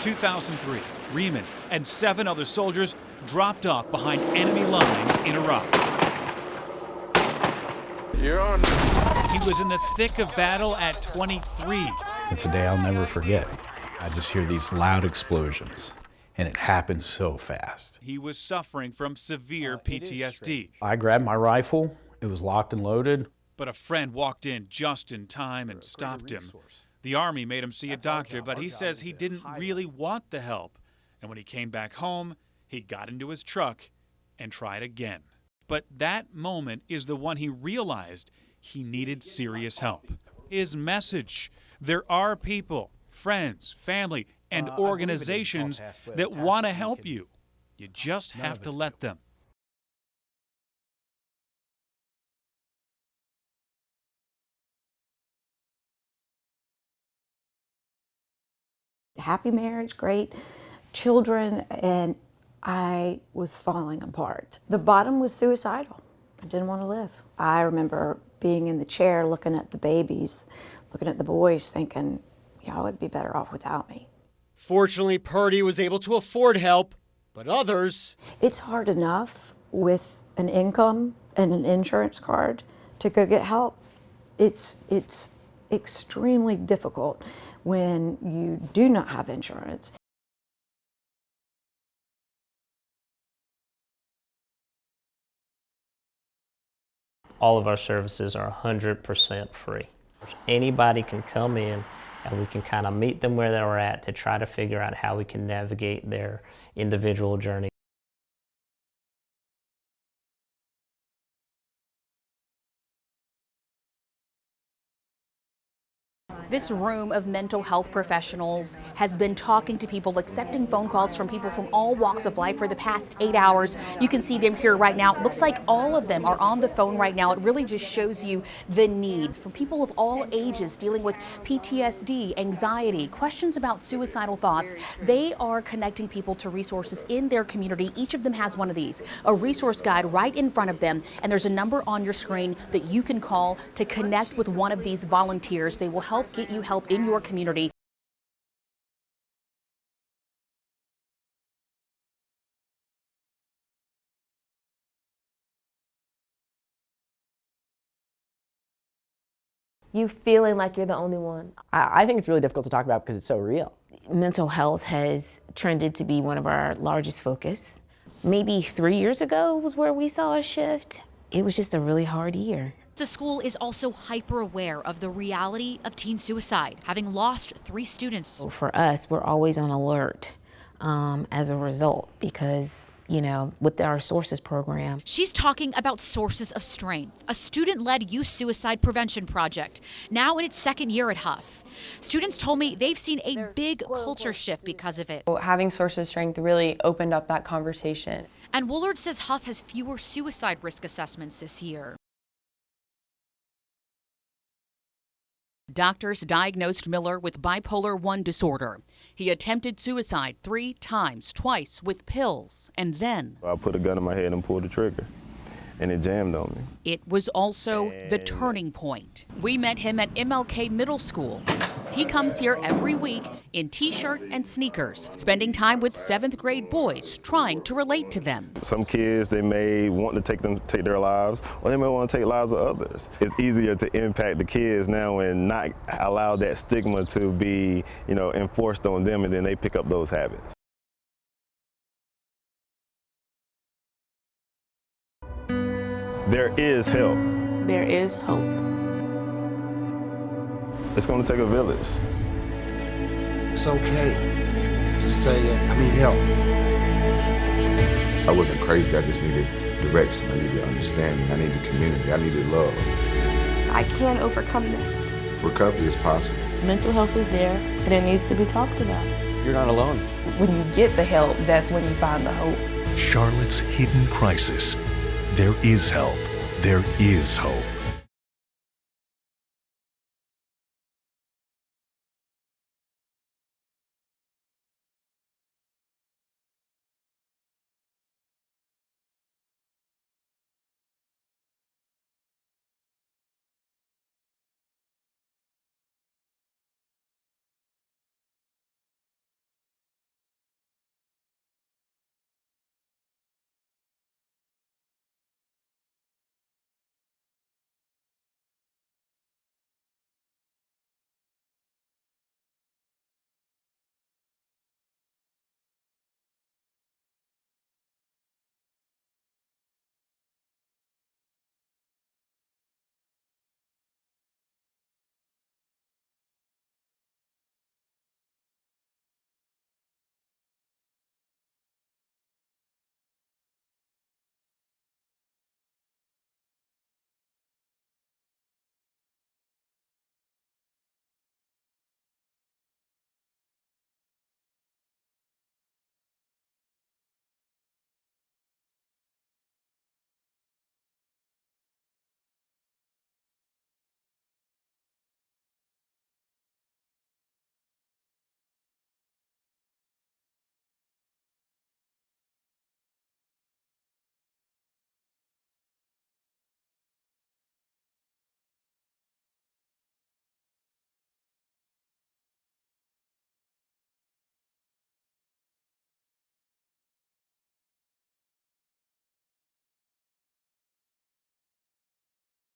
2003, Riemann and 7 other soldiers dropped off behind enemy lines in Iraq. You're on. He was in the thick of battle at 23. It's a day I'll never forget. I just hear these loud explosions, and it happened so fast. He was suffering from severe PTSD. I grabbed my rifle. It was locked and loaded. But a friend walked in just in time and stopped him. The Army made him see a doctor, but he says he didn't really want the help. And when he came back home, he got into his truck and tried again. But that moment is the one he realized he needed serious help. His message: there are people, friends, family, and organizations that want to help you. You just have to let them. Happy marriage, great children, and I was falling apart. The bottom was suicidal. I didn't want to live. I remember being in the chair looking at the babies, looking at the boys, thinking, y'all would be better off without me. Fortunately, Purdy was able to afford help, but others... It's hard enough with an income and an insurance card to go get help. It's extremely difficult when you do not have insurance. All of our services are 100% free. Anybody can come in and we can kind of meet them where they're at to try to figure out how we can navigate their individual journey. This room of mental health professionals has been talking to people, accepting phone calls from people from all walks of life for the past 8 hours. You can see them here right now. It looks like all of them are on the phone right now. It really just shows you the need from people of all ages dealing with PTSD, anxiety, questions about suicidal thoughts. They are connecting people to resources in their community. Each of them has one of these, a resource guide right in front of them. And there's a number on your screen that you can call to connect with one of these volunteers. They will help get you help in your community. You feeling like you're the only one? I think it's really difficult to talk about because it's so real. Mental health has trended to be one of our largest focus. Maybe 3 years ago was where we saw a shift. It was just a really hard year. The school is also hyper aware of the reality of teen suicide, having lost 3 students. For us, we're always on alert as a result because, you know, with our Sources program. She's talking about Sources of Strength, a student-led youth suicide prevention project, now in its 2nd year at Huff. Students told me they've seen a big culture shift because of it. Having Sources of Strength really opened up that conversation. And Woolard says Huff has fewer suicide risk assessments this year. Doctors diagnosed Miller with bipolar I disorder. He attempted suicide 3 times, twice with pills, and then... I put a gun in my head and pulled the trigger, and it jammed on me. It was also the turning point. We met him at MLK Middle School. He comes here every week in t-shirt and sneakers, spending time with 7th grade boys, trying to relate to them. Some kids, they may want to take their lives, or they may want to take lives of others. It's easier to impact the kids now and not allow that stigma to be, enforced on them, and then they pick up those habits. There is help. There is hope. It's going to take a village. It's okay to say, I need help. I wasn't crazy, I just needed direction, I needed understanding, I needed community, I needed love. I can overcome this. Recovery is possible. Mental health is there, and it needs to be talked about. You're not alone. When you get the help, that's when you find the hope. Charlotte's Hidden Crisis. There is help. There is hope.